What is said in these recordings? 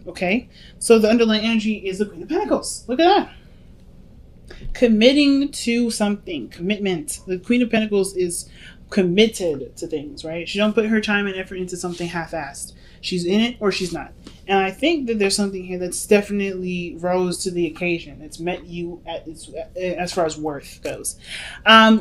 Okay, so the underlying energy is the Queen of Pentacles. Look at that. Committing to something, commitment. The Queen of Pentacles is committed to things, right? She don't put her time and effort into something half-assed. She's in it or she's not. And I think that there's something here that's definitely rose to the occasion. It's met you at its, as far as worth goes.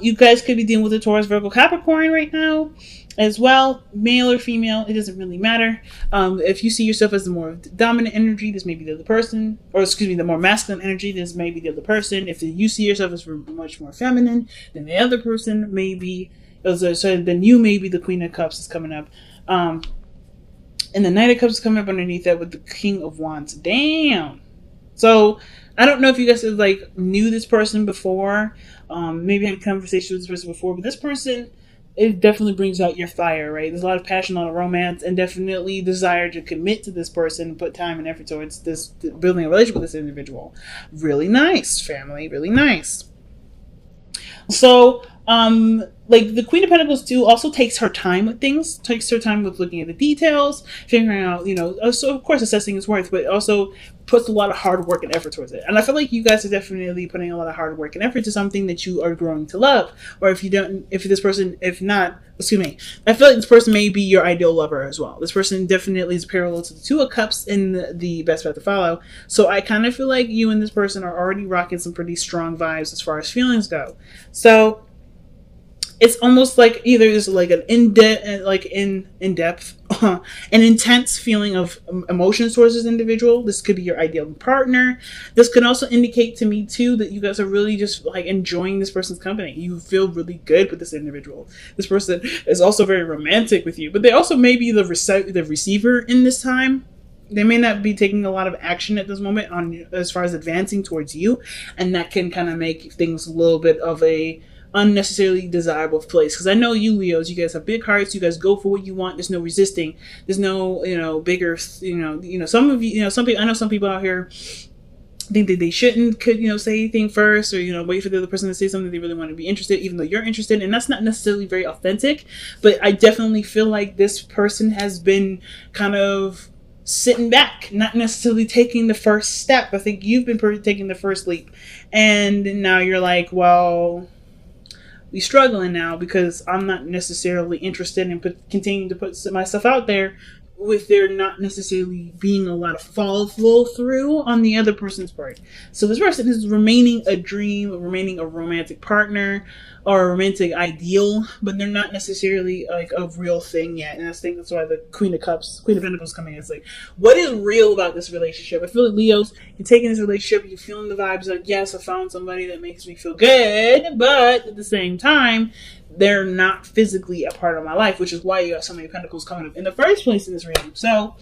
You guys could be dealing with a Taurus, Virgo, Capricorn right now as well. Male or female, it doesn't really matter. If you see yourself as the more dominant energy, this may be the other person. Or excuse me, the more masculine energy, this may be the other person. If you see yourself as much more feminine, then the other person may be, so then you may be the Queen of Cups is coming up. And the Knight of Cups is coming up underneath that with the King of Wands. Damn. So I don't know if you guys have like knew this person before, maybe had a conversation with this person before, but this person, it definitely brings out your fire, right? There's a lot of passion, a lot of romance, and definitely desire to commit to this person and put time and effort towards this, building a relationship with this individual. Really nice, family. Really nice. So, like the Queen of Pentacles too also takes her time with things, takes her time with looking at the details, figuring out, so of course assessing his worth, but also puts a lot of hard work and effort towards it. And I feel like you guys are definitely putting a lot of hard work and effort to something that you are growing to love. Or if not, excuse me, I feel like this person may be your ideal lover as well. This person definitely is parallel to the Two of Cups in the best path to follow. So I kind of feel like you and this person are already rocking some pretty strong vibes as far as feelings go. So it's almost like either there's like an in-depth, an intense feeling of emotions towards this individual. This could be your ideal partner. This could also indicate to me too that you guys are really just like enjoying this person's company. You feel really good with this individual. This person is also very romantic with you, but they also may be the receiver in this time. They may not be taking a lot of action at this moment on as far as advancing towards you, and that can kind of make things a little bit of a unnecessarily desirable place. Because I know you Leos, you guys have big hearts, you guys go for what you want, there's no resisting, there's no bigger some of some people, I know some people out here think that they shouldn't say anything first, or wait for the other person to say something they really want to be interested, even though you're interested, and that's not necessarily very authentic. But I definitely feel like this person has been kind of sitting back, not necessarily taking the first step. I think you've been taking the first leap, and now you're like, well, we struggling now because I'm not necessarily interested in continuing to put myself out there, with there not necessarily being a lot of follow through on the other person's part. So this person is remaining a dream, remaining a romantic partner or a romantic ideal, but they're not necessarily like a real thing yet. And I think that's why the Queen of Pentacles coming in. It's like, what is real about this relationship? I feel like Leos, you're taking this relationship, you're feeling the vibes like, yes, I found somebody that makes me feel good, but at the same time, they're not physically a part of my life, which is why you have so many Pentacles coming up in the first place in this reading. So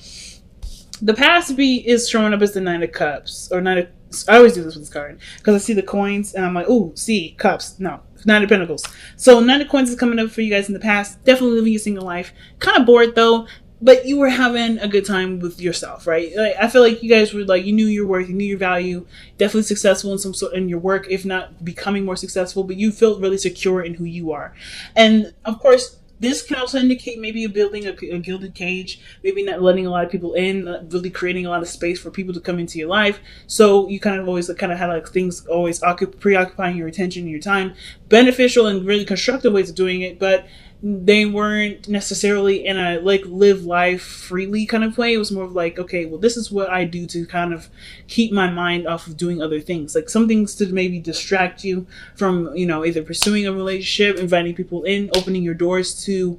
the past B is showing up as the Nine of Cups, or Nine of, I always do this with this card because I see the coins and I'm like, ooh, see, cups. No, Nine of Pentacles. So Nine of Coins is coming up for you guys in the past. Definitely living a single life. Kind of bored though, but you were having a good time with yourself, right? Like, I feel like you guys were like, you knew your worth, you knew your value, definitely successful in some sort in your work, if not becoming more successful, but you felt really secure in who you are. And of course, this can also indicate maybe you're building a gilded cage, maybe not letting a lot of people in, not really creating a lot of space for people to come into your life. So you kind of always had like things always preoccupying your attention and your time, beneficial and really constructive ways of doing it, but they weren't necessarily in a like live life freely kind of way. It was more of like, okay, well, this is what I do to kind of keep my mind off of doing other things, like some things to maybe distract you from either pursuing a relationship, inviting people in, opening your doors to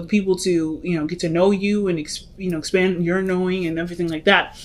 people to get to know you and expand your knowing and everything like that.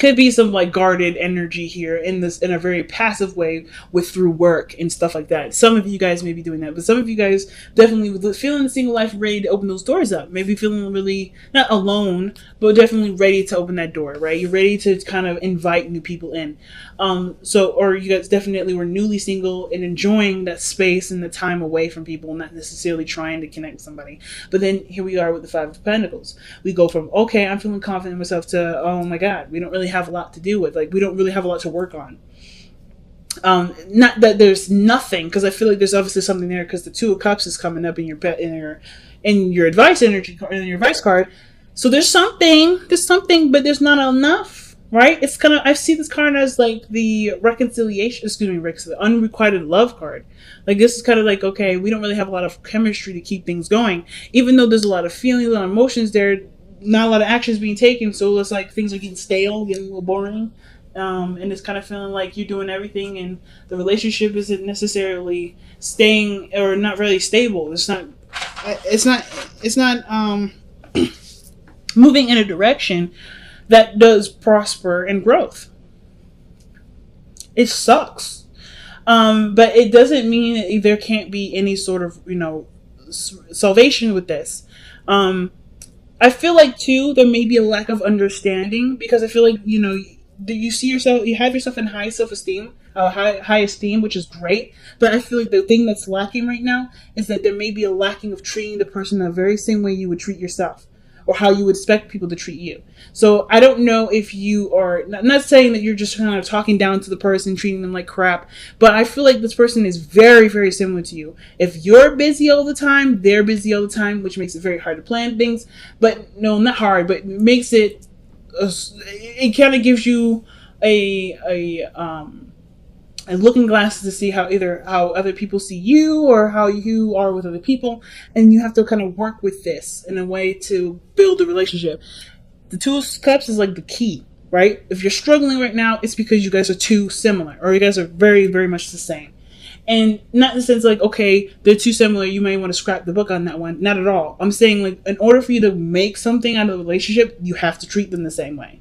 Could be some like guarded energy here in a very passive way through work and stuff like that. Some of you guys may be doing that, but some of you guys definitely feeling the single life, ready to open those doors up. Maybe feeling really not alone, but definitely ready to open that door, right? You're ready to kind of invite new people in. Or you guys definitely were newly single and enjoying that space and the time away from people, not necessarily trying to connect with somebody. But then here we are with the Five of Pentacles. We go from, okay, I'm feeling confident in myself to, oh my God, we don't really have a lot to do with. Like, we don't really have a lot to work on. Not that there's nothing, because I feel like there's obviously something there, because the Two of Cups is coming up in your advice energy, in your advice card. So there's something, but there's not enough, right? It's kind of, I see this card as like the reconciliation, excuse me, Rick, the unrequited love card. Like this is kind of like, okay, we don't really have a lot of chemistry to keep things going, even though there's a lot of feelings, a lot of emotions there, not a lot of actions being taken. So it's like things are getting stale, getting a little boring. And it's kind of feeling like you're doing everything, and the relationship isn't necessarily staying or not really stable. It's not moving in a direction that does prosper and growth. It sucks. But it doesn't mean that there can't be any sort of, salvation with this. I feel like too, there may be a lack of understanding, because I feel like, you see yourself, you have yourself in high self-esteem, high esteem, which is great. But I feel like the thing that's lacking right now is that there may be a lacking of treating the person the very same way you would treat yourself, or how you would expect people to treat you. So I don't know if you are, not saying that you're just kind of talking down to the person, treating them like crap, but I feel like this person is very, very similar to you. If you're busy all the time, they're busy all the time, which makes it very hard to plan things. But no, not hard, but makes it, it kind of gives you and looking glasses to see how other people see you, or how you are with other people, and you have to kind of work with this in a way to build a relationship. The Two of Cups is like the key, right? If you're struggling right now, it's because you guys are too similar, or you guys are very, very much the same. And not in the sense like, okay, they're too similar, you may want to scrap the book on that one. Not at all. I'm saying, like, in order for you to make something out of the relationship, you have to treat them the same way.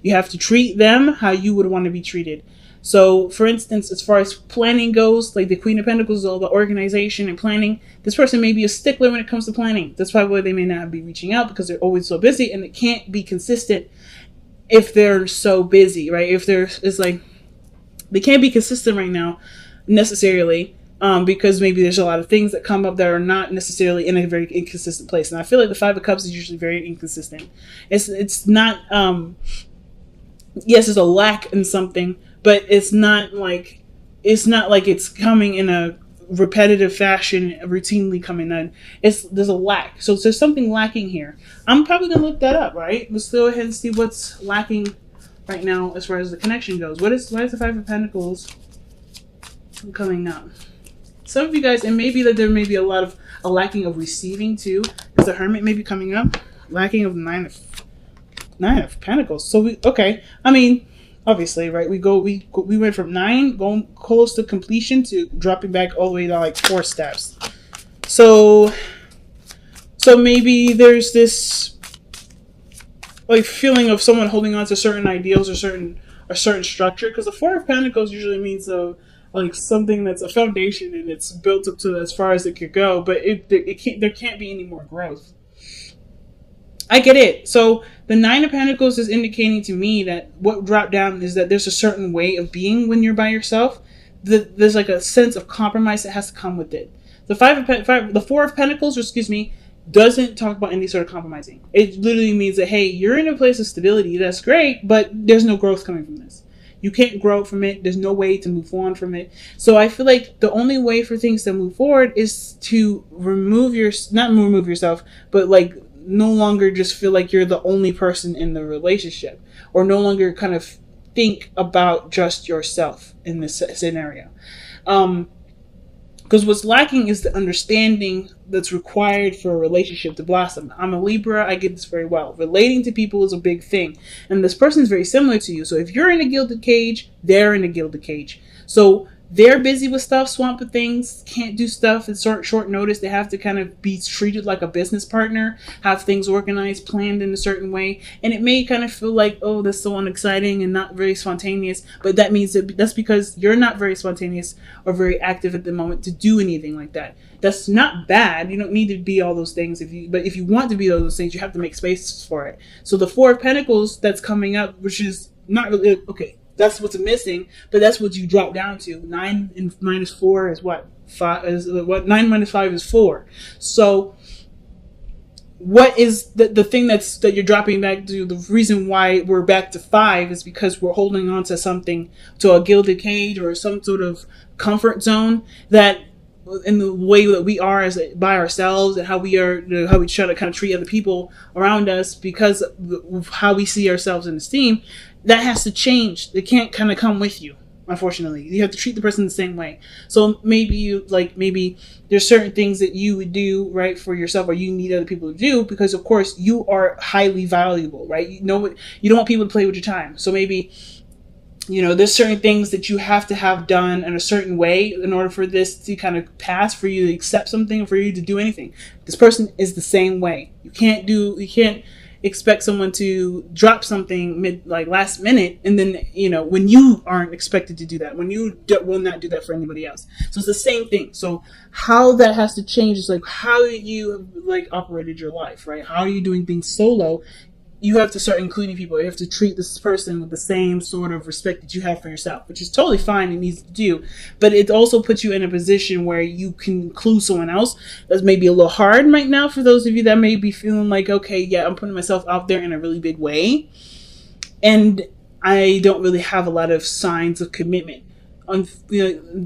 You have to treat them how you would want to be treated. So, for instance, as far as planning goes, like the Queen of Pentacles, all the organization and planning, this person may be a stickler when it comes to planning. That's probably why they may not be reaching out, because they're always so busy, and it can't be consistent if they're so busy, right? It's like, they can't be consistent right now necessarily, because maybe there's a lot of things that come up that are not necessarily in a very inconsistent place. And I feel like the Five of Cups is usually very inconsistent. It's not, yes, there's a lack in something, but it's not like it's coming in a repetitive fashion, routinely coming in. There's a lack. So there's something lacking here. I'm probably gonna look that up, right? Let's go ahead and see what's lacking right now as far as the connection goes. Why is the Five of Pentacles coming up? Some of you guys, and maybe that there may be a lacking of receiving too, because the Hermit may be coming up. Lacking of Nine of Pentacles. So I mean, obviously, right? We went from 9 going close to completion to dropping back all the way to like 4 steps. So maybe there's this like feeling of someone holding on to certain ideals, or a certain structure, because the Four of Pentacles usually means like something that's a foundation and it's built up to as far as it could go, but there can't be any more growth. I get it. So the Nine of Pentacles is indicating to me that what dropped down is that there's a certain way of being when you're by yourself. There's like a sense of compromise that has to come with it. The Four of Pentacles, doesn't talk about any sort of compromising. It literally means that, hey, you're in a place of stability. That's great, but there's no growth coming from this. You can't grow from it. There's no way to move on from it. So I feel like the only way for things to move forward is to not remove yourself, but like no longer just feel like you're the only person in the relationship, or no longer kind of think about just yourself in this scenario. Because what's lacking is the understanding that's required for a relationship to blossom. I'm a Libra. I get this very well. Relating to people is a big thing. And this person is very similar to you. So if you're in a gilded cage, they're in a gilded cage. So they're busy with stuff, swamped with things, can't do stuff at short notice. They have to kind of be treated like a business partner, have things organized, planned in a certain way. And it may kind of feel like, oh, that's so unexciting and not very spontaneous. But that means that's because you're not very spontaneous or very active at the moment to do anything like that. That's not bad. You don't need to be all those things. But if you want to be all those things, you have to make space for it. So the Four of Pentacles that's coming up, which is not really, okay, that's what's missing, but that's what you drop down to. 9 and minus 4 is what? 9 minus 5 is 4. So what is the thing that you're dropping back to? The reason why we're back to 5 is because we're holding on to something, to a gilded cage or some sort of comfort zone that in the way that we are as by ourselves, and how we are, how we try to kind of treat other people around us because of how we see ourselves in esteem, that has to change. It can't kind of come with you. Unfortunately, you have to treat the person the same way. So maybe there's certain things that you would do right for yourself, or you need other people to do, because of course you are highly valuable, right? You know what, you don't want people to play with your time. So maybe, there's certain things that you have to have done in a certain way in order for this to kind of pass, for you to accept something, or for you to do anything. This person is the same way. You can't expect someone to drop something last minute, and then when you aren't expected to do that, when you will not do that for anybody else. So it's the same thing. So how that has to change is how you have operated your life, right? How are you doing things solo? You have to start including people. You have to treat this person with the same sort of respect that you have for yourself, which is totally fine and easy to do. But it also puts you in a position where you can include someone else. That's maybe a little hard right now for those of you that may be feeling like, okay, yeah, I'm putting myself out there in a really big way, and I don't really have a lot of signs of commitment.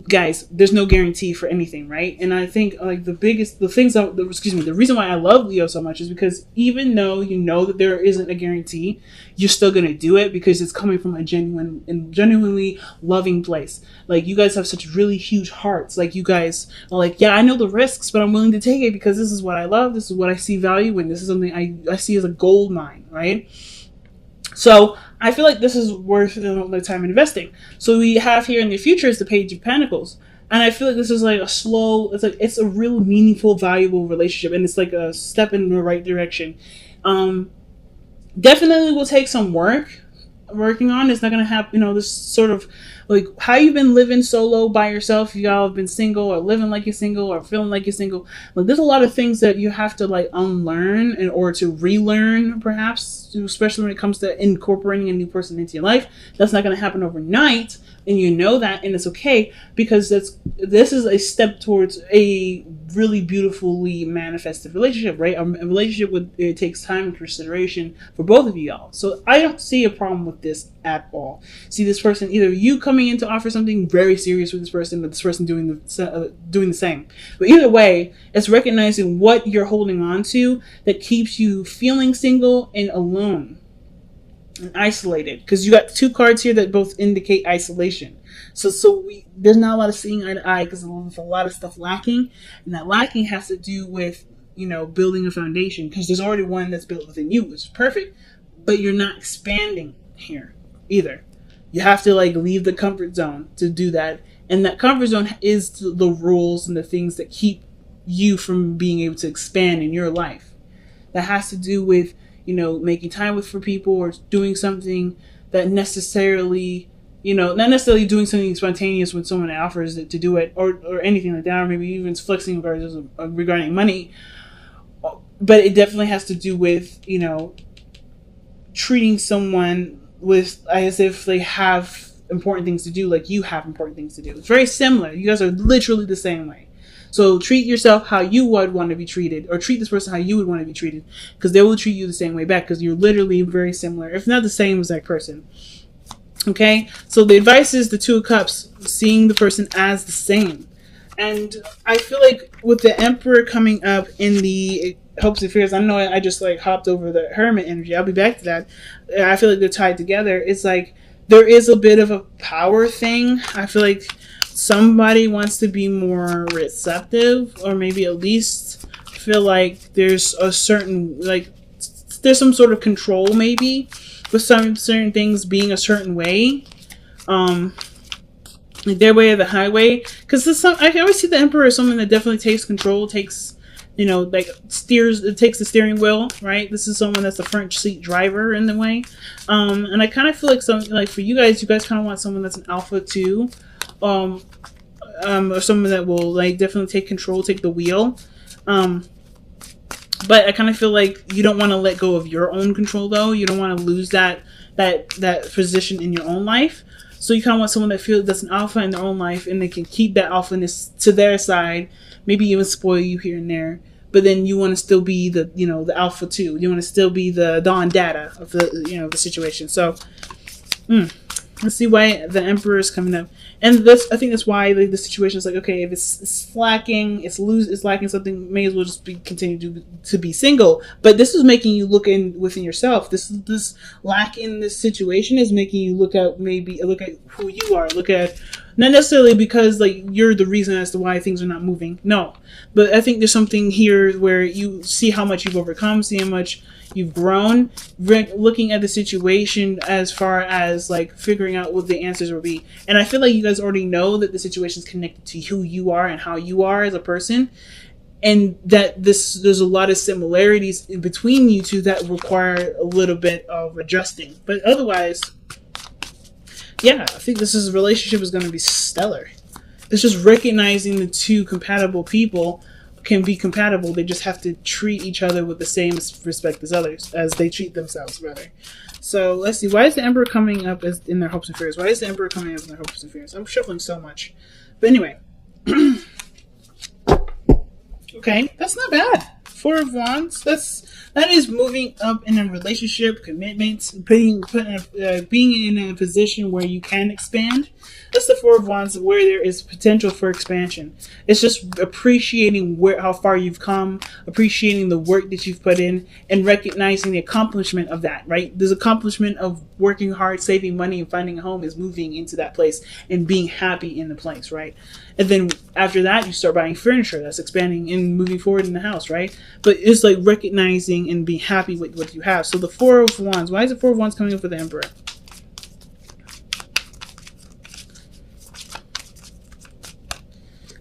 Guys, there's no guarantee for anything, right? And I think the reason why I love Leo so much is because even though you know that there isn't a guarantee, you're still gonna do it because it's coming from a genuine and genuinely loving place. You guys have such really huge hearts. You guys are yeah, I know the risks, but I'm willing to take it because this is what I love. This is what I see value in. This is something I see as a gold mine, right? So I feel like this is worth the time investing. So we have here in the future is the Page of Pentacles. And I feel like this is it's a real meaningful, valuable relationship. And it's a step in the right direction. Definitely will take some working on. It's not going to happen, this sort of how you've been living solo by yourself. Y'all have been single, or living like you're single, or feeling like you're single. There's a lot of things that you have to unlearn in order to relearn, perhaps, especially when it comes to incorporating a new person into your life. That's not going to happen overnight, and you know that, and it's okay, because this is a step towards a really beautifully manifested relationship, right? A relationship it takes time and consideration for both of y'all. So I don't see a problem with this at all. See this person, either you coming in to offer something very serious with this person, or this person doing the same. But either way, it's recognizing what you're holding on to that keeps you feeling single and alone and isolated, because you got two cards here that both indicate isolation. So there's not a lot of seeing eye to eye, because there's a lot of stuff lacking, and that lacking has to do with building a foundation, because there's already one that's built within you, which is perfect, but you're not expanding here either. You have to leave the comfort zone to do that, and that comfort zone is the rules and the things that keep you from being able to expand in your life. That has to do with making time for people, or doing something that necessarily, not necessarily doing something spontaneous when someone offers it to do it, or anything like that, or maybe even flexing regarding money. But it definitely has to do with, treating someone as if they have important things to do, like you have important things to do. It's very similar. You guys are literally the same way. So treat yourself how you would want to be treated, or treat this person how you would want to be treated, because they will treat you the same way back, because you're literally very similar, if not the same as that person. Okay, so the advice is the Two of Cups, seeing the person as the same. And I feel like with the Emperor coming up in the hopes and fears, I know I just hopped over the Hermit energy. I'll be back to that. I feel like they're tied together. It's there is a bit of a power thing. I feel like somebody wants to be more receptive, or maybe at least feel like there's a certain, there's some sort of control, maybe, with some certain things being a certain way. Their way or the highway. Because I always see the Emperor as someone that definitely takes control, takes, steers, it takes the steering wheel, right? This is someone that's the front seat driver in the way. And I kind of feel like for you guys kind of want someone that's an alpha too. Or someone that will definitely take control, take the wheel. But I kind of feel like you don't want to let go of your own control, though. You don't want to lose that position in your own life. So you kind of want someone that feels that's an alpha in their own life, and they can keep that alphaness to their side, maybe even spoil you here and there. But then you want to still be the alpha too. You want to still be the Don Dada of the the situation. So Let's see why the Emperor is coming up, and this I think that's why the situation is like, okay, if it's lacking, it's lacking something, may as well just continue to be single. But this is making you look within yourself. This lack in this situation is making you look at who you are, look at not necessarily because like you're the reason as to why things are not moving. No, but I think there's something here where you see how much you've overcome, see how much you've grown, looking at the situation as far as like figuring out what the answers will be. And I feel like you guys already know that the situation is connected to who you are and how you are as a person, and that there's a lot of similarities in between you two that require a little bit of adjusting. But otherwise, yeah, I think this relationship is going to be stellar. It's just recognizing the two compatible people can be compatible. They just have to treat each other with the same respect as others, as they treat themselves, rather. So let's see. Why is the Emperor coming up as in their hopes and fears? Why is the Emperor coming up in their hopes and fears? I'm shuffling so much. But anyway. Okay, that's not bad. Four of Wands. That is moving up in a relationship, commitment, being in a position where you can expand. That's the Four of Wands, where there is potential for expansion. It's just appreciating how far you've come, appreciating the work that you've put in, and recognizing the accomplishment of that, right? There's accomplishment of working hard, saving money, and finding a home is moving into that place and being happy in the place, right? And then after that, you start buying furniture. That's expanding and moving forward in the house, right? But it's like recognizing and being happy with what you have. So the Four of Wands. Why is the Four of Wands coming up for the Emperor?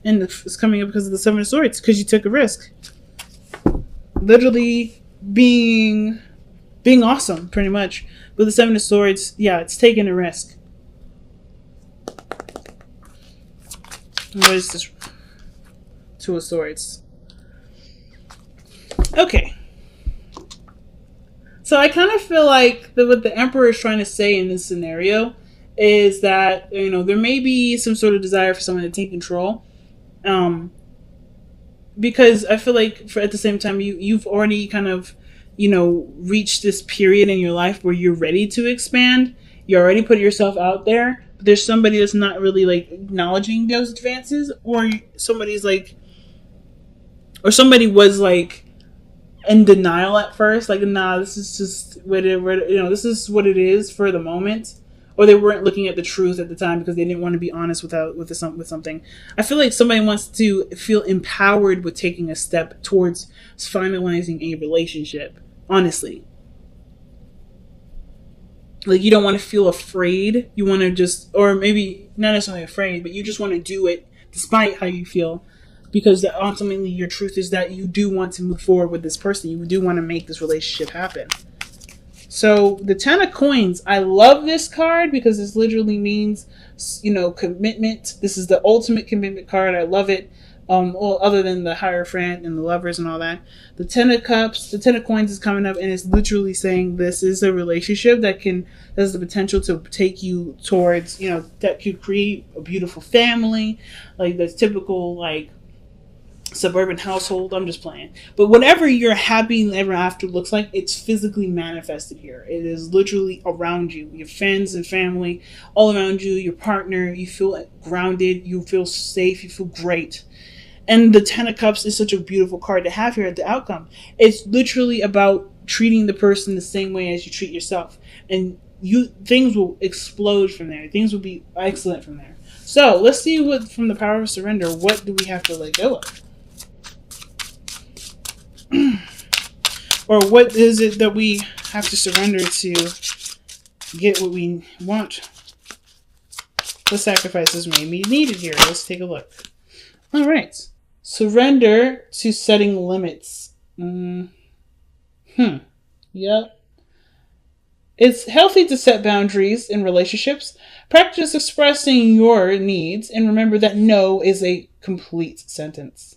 And it's coming up because of the Seven of Swords, because you took a risk. Literally being awesome, pretty much. With the Seven of Swords, yeah, it's taking a risk. What is this? Two of Swords. Okay. So I kind of feel like what the Emperor is trying to say in this scenario is that, you know, there may be some sort of desire for someone to take control. Because I feel like at the same time, you've already kind of, you know, reached this period in your life where you're ready to expand. You already put yourself out there. But there's somebody that's not really like acknowledging those advances, or somebody was like in denial at first, like, nah, this is just this is what it is for the moment. Or they weren't looking at the truth at the time because they didn't want to be honest with something. I feel like somebody wants to feel empowered with taking a step towards finalizing a relationship. Honestly. Like, you don't want to feel afraid. You want to just, or maybe not necessarily afraid, but you just want to do it despite how you feel. Because ultimately your truth is that you do want to move forward with this person. You do want to make this relationship happen. So the Ten of Coins, I love this card because this literally means, you know, commitment. This is the ultimate commitment card. I love it. Well, other than the Hierophant and the Lovers and all that. The Ten of Cups, the Ten of Coins is coming up, and it's literally saying this is a relationship that has the potential to take you towards, you know, that could create a beautiful family, like this typical, like, suburban household. I'm just playing. But whatever your happy ever after looks like, it's physically manifested here. It is literally around you. Your friends and family all around you, your partner. You feel grounded. You feel safe. You feel great. And the Ten of Cups is such a beautiful card to have here at the outcome. It's literally about treating the person the same way as you treat yourself. And things will explode from there. Things will be excellent from there. So let's see what, from the Power of Surrender, what do we have to let go of? Or what is it that we have to surrender to get what we want? What sacrifices may be needed here? Let's take a look. All right. Surrender to setting limits. Yep. It's healthy to set boundaries in relationships. Practice expressing your needs, and remember that no is a complete sentence.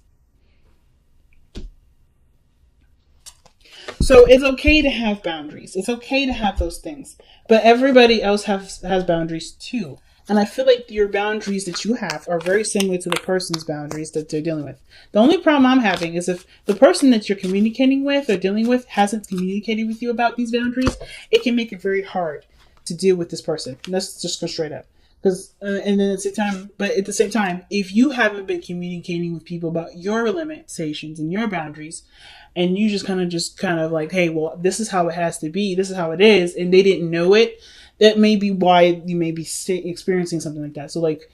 So it's okay to have boundaries. It's okay to have those things. But everybody else has boundaries too. And I feel like your boundaries that you have are very similar to the person's boundaries that they're dealing with. The only problem I'm having is if the person that you're communicating with or dealing with hasn't communicated with you about these boundaries, it can make it very hard to deal with this person. Let's just go straight up. Because and then at the same time, if you haven't been communicating with people about your limitations and your boundaries, and you just kind of like, hey, well, this is how it has to be, this is how it is, and they didn't know it, that may be why you may be experiencing something like that. So, like,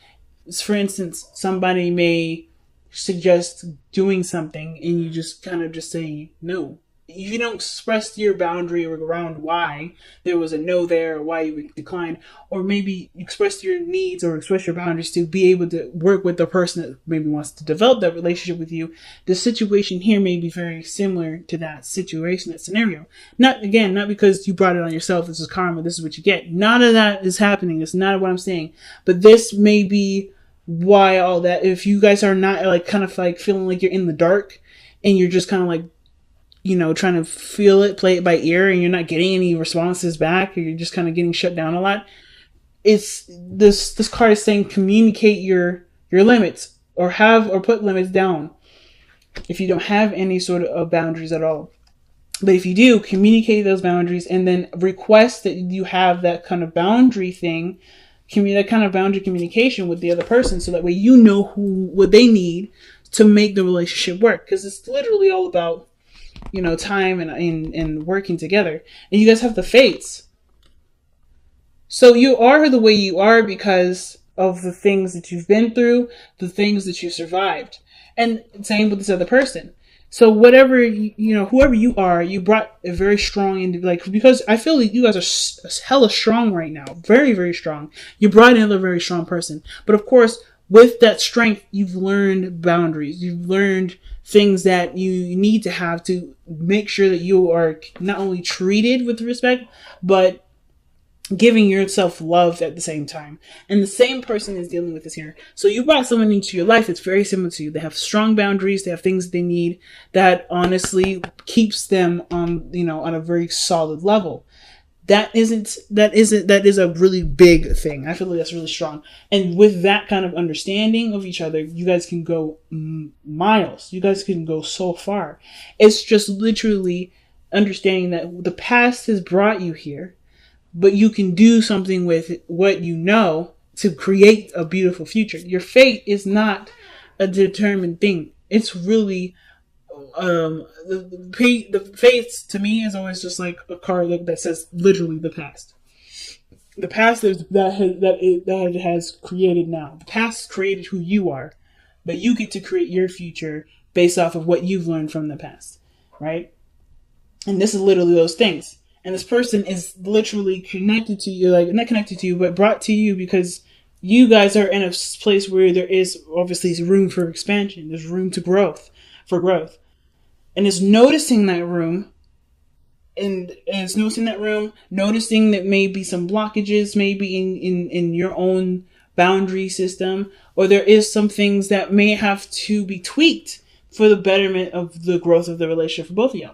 for instance, somebody may suggest doing something, and you just kind of just say no. You don't express your boundary around why there was a no there, or why you declined, or maybe express your needs or express your boundaries to be able to work with the person that maybe wants to develop that relationship with you. The situation here may be very similar to that situation, that scenario. Not because you brought it on yourself, this is karma, this is what you get. None of that is happening. It's not what I'm saying. But this may be why all that, if you guys are not like kind of like feeling like you're in the dark and you're just kind of like, trying to feel it, play it by ear, and you're not getting any responses back, or you're just kind of getting shut down a lot. It's this card is saying communicate your limits, or put limits down if you don't have any sort of boundaries at all. But if you do, communicate those boundaries, and then request that you have that kind of boundary thing, that kind of boundary communication with the other person, so that way you know what they need to make the relationship work. Because it's literally all about time and working together. And you guys have the fates. So you are the way you are because of the things that you've been through, the things that you survived. And same with this other person. So whatever, whoever you are, you brought a very strong, because I feel like you guys are hella strong right now. Very, very strong. You brought in a very strong person. But of course, with that strength, you've learned boundaries. You've learned things that you need to have to make sure that you are not only treated with respect, but giving yourself love at the same time. And the same person is dealing with this here. So you brought someone into your life that's very similar to you. They have strong boundaries. They have things they need that honestly keeps them on a very solid level. That is a really big thing. I feel like that's really strong. And with that kind of understanding of each other, you guys can go miles. You guys can go so far. It's just literally understanding that the past has brought you here, but you can do something with what you know to create a beautiful future. Your fate is not a determined thing. It's really the fates to me is always just like a card that says literally the past. The past is that has created now. The past created who you are, but you get to create your future based off of what you've learned from the past, right? And this is literally those things. And this person is literally connected to you, like not connected to you, but brought to you because you guys are in a place where there is obviously room for expansion. There's room for growth. And it's noticing that room, and it's noticing that room, noticing that maybe some blockages maybe in your own boundary system, or there is some things that may have to be tweaked for the betterment of the growth of the relationship for both of you.